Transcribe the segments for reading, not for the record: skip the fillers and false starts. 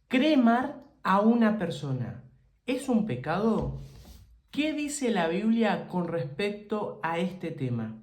¿Cremar a una persona es un pecado? ¿Qué dice la Biblia con respecto a este tema?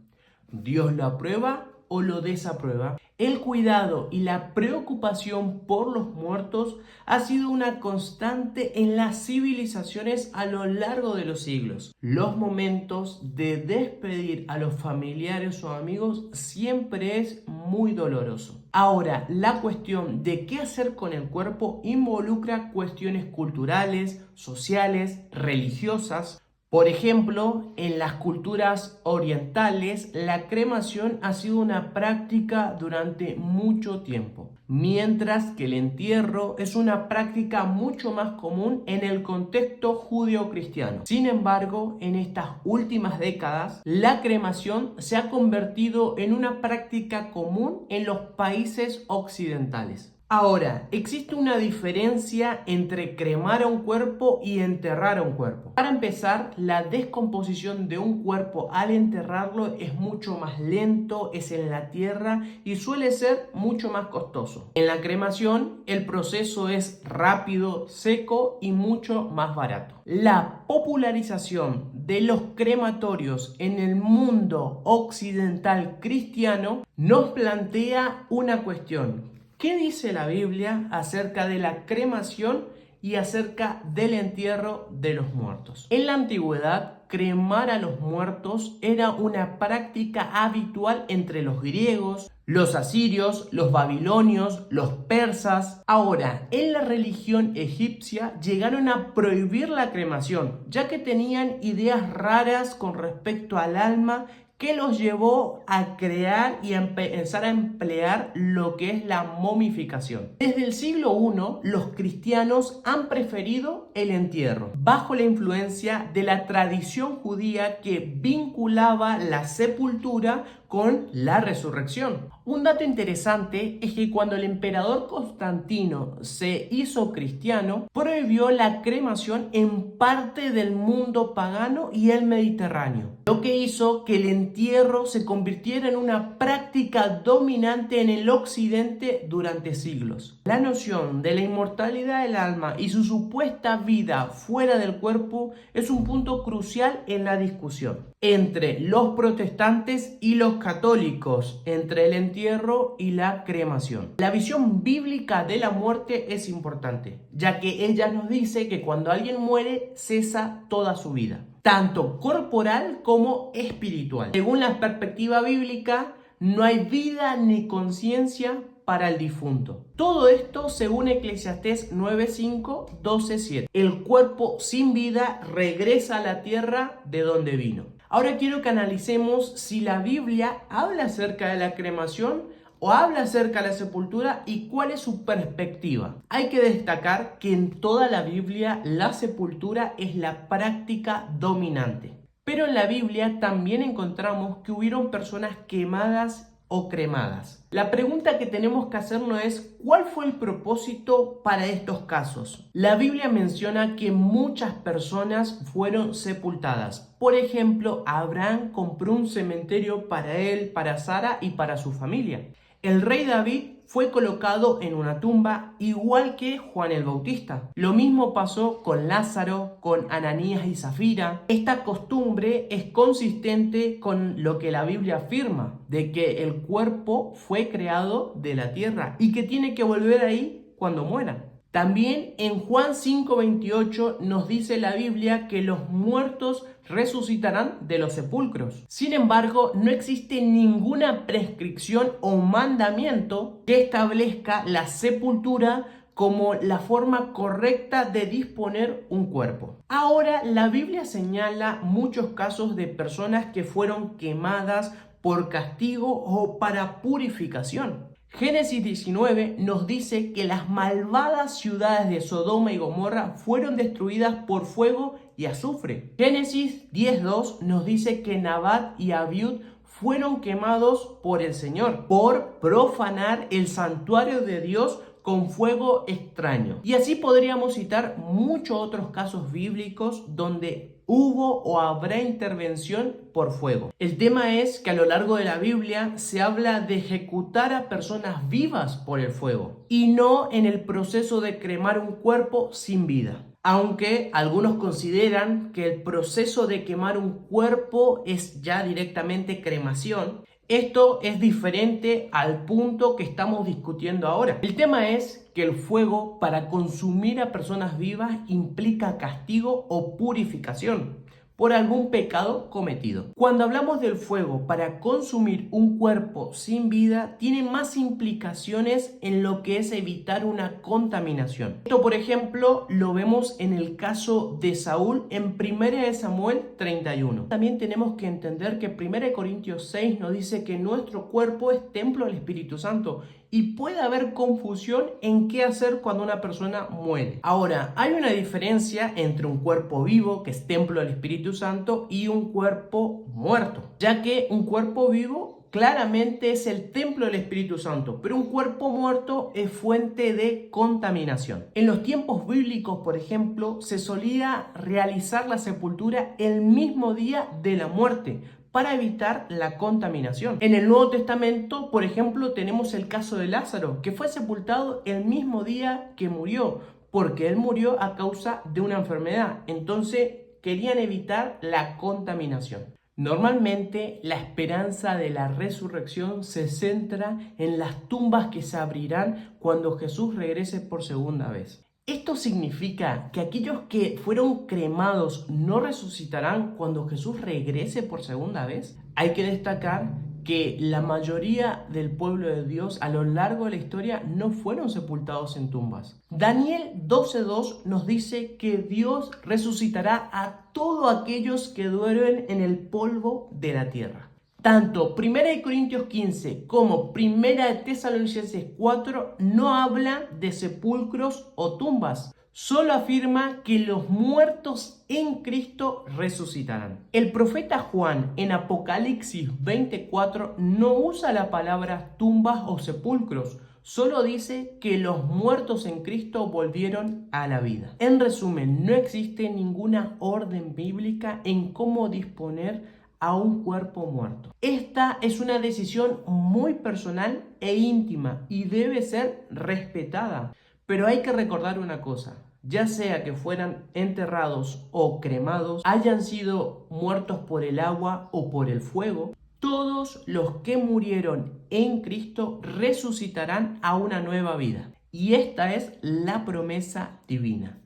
¿Dios lo aprueba o lo desaprueba? El cuidado y la preocupación por los muertos ha sido una constante en las civilizaciones a lo largo de los siglos. Los momentos de despedir a los familiares o amigos siempre es muy doloroso. Ahora, la cuestión de qué hacer con el cuerpo involucra cuestiones culturales, sociales, religiosas. Por ejemplo, en las culturas orientales, la cremación ha sido una práctica durante mucho tiempo, mientras que el entierro es una práctica mucho más común en el contexto judeo-cristiano. Sin embargo, en estas últimas décadas, la cremación se ha convertido en una práctica común en los países occidentales. Ahora, existe una diferencia entre cremar a un cuerpo y enterrar a un cuerpo. Para empezar, la descomposición de un cuerpo al enterrarlo es mucho más lento, es en la tierra y suele ser mucho más costoso. En la cremación, el proceso es rápido, seco y mucho más barato. La popularización de los crematorios en el mundo occidental cristiano nos plantea una cuestión. ¿Qué dice la Biblia acerca de la cremación y acerca del entierro de los muertos? En la antigüedad, cremar a los muertos era una práctica habitual entre los griegos, los asirios, los babilonios, los persas. Ahora, en la religión egipcia llegaron a prohibir la cremación, ya que tenían ideas raras con respecto al alma que los llevó a crear y a empezar a emplear lo que es la momificación. Desde el siglo I, los cristianos han preferido el entierro, bajo la influencia de la tradición judía que vinculaba la sepultura con la resurrección. Un dato interesante es que cuando el emperador Constantino se hizo cristiano, prohibió la cremación en parte del mundo pagano y el Mediterráneo, lo que hizo que el entierro se convirtiera en una práctica dominante en el occidente durante siglos. La noción de la inmortalidad del alma y su supuesta vida fuera del cuerpo es un punto crucial en la discusión entre los protestantes y los católicos, entre el entierro y la cremación. La visión bíblica de la muerte es importante, ya que ella nos dice que cuando alguien muere cesa toda su vida, tanto corporal como espiritual. Según la perspectiva bíblica, no hay vida ni conciencia para el difunto. Todo esto según Eclesiastés 9:5, 12:7. El cuerpo sin vida regresa a la tierra de donde vino. Ahora quiero que analicemos si la Biblia habla acerca de la cremación o habla acerca de la sepultura y cuál es su perspectiva. Hay que destacar que en toda la Biblia la sepultura es la práctica dominante. Pero en la Biblia también encontramos que hubieron personas quemadas o cremadas. La pregunta que tenemos que hacernos es ¿cuál fue el propósito para estos casos? La Biblia menciona que muchas personas fueron sepultadas. Por ejemplo, Abraham compró un cementerio para él, para Sara y para su familia. El rey David fue colocado en una tumba igual que Juan el Bautista. Lo mismo pasó con Lázaro, con Ananías y Zafira. Esta costumbre es consistente con lo que la Biblia afirma, de que el cuerpo fue creado de la tierra y que tiene que volver ahí cuando muera. También en Juan 5:28 nos dice la Biblia que los muertos resucitarán de los sepulcros. Sin embargo, no existe ninguna prescripción o mandamiento que establezca la sepultura como la forma correcta de disponer un cuerpo. Ahora, la Biblia señala muchos casos de personas que fueron quemadas por castigo o para purificación. Génesis 19 nos dice que las malvadas ciudades de Sodoma y Gomorra fueron destruidas por fuego y azufre. Génesis 10:2 nos dice que Nabat y Abiud fueron quemados por el Señor por profanar el santuario de Dios con fuego extraño. Y así podríamos citar muchos otros casos bíblicos donde hubo o habrá intervención por fuego. El tema es que a lo largo de la Biblia se habla de ejecutar a personas vivas por el fuego y no en el proceso de cremar un cuerpo sin vida. Aunque algunos consideran que el proceso de quemar un cuerpo es ya directamente cremación, esto es diferente al punto que estamos discutiendo ahora. El tema es que el fuego para consumir a personas vivas implica castigo o purificación por algún pecado cometido. Cuando hablamos del fuego para consumir un cuerpo sin vida, tiene más implicaciones en lo que es evitar una contaminación. Esto, por ejemplo, lo vemos en el caso de Saúl en 1 Samuel 31. También tenemos que entender que 1 Corintios 6 nos dice que nuestro cuerpo es templo del Espíritu Santo y puede haber confusión en qué hacer cuando una persona muere. Ahora, hay una diferencia entre un cuerpo vivo, que es templo del Espíritu Santo, y un cuerpo muerto, ya que un cuerpo vivo claramente es el templo del Espíritu Santo, pero un cuerpo muerto es fuente de contaminación. En los tiempos bíblicos, por ejemplo, se solía realizar la sepultura el mismo día de la muerte, para evitar la contaminación. En el Nuevo Testamento, por ejemplo, tenemos el caso de Lázaro, que fue sepultado el mismo día que murió, porque él murió a causa de una enfermedad. Entonces, querían evitar la contaminación. Normalmente, la esperanza de la resurrección se centra en las tumbas que se abrirán cuando Jesús regrese por segunda vez. Esto significa que aquellos que fueron cremados no resucitarán cuando Jesús regrese por segunda vez. Hay que destacar que la mayoría del pueblo de Dios a lo largo de la historia no fueron sepultados en tumbas. Daniel 12:2 nos dice que Dios resucitará a todos aquellos que duermen en el polvo de la tierra. Tanto 1 Corintios 15 como 1 Tesalonicenses 4 no hablan de sepulcros o tumbas. Solo afirma que los muertos en Cristo resucitarán. El profeta Juan en Apocalipsis 24 no usa la palabra tumbas o sepulcros. Solo dice que los muertos en Cristo volvieron a la vida. En resumen, no existe ninguna orden bíblica en cómo disponer a un cuerpo muerto. Esta es una decisión muy personal e íntima y debe ser respetada. Pero hay que recordar una cosa, ya sea que fueran enterrados o cremados, hayan sido muertos por el agua o por el fuego, todos los que murieron en Cristo resucitarán a una nueva vida. Y esta es la promesa divina.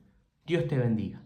Dios te bendiga.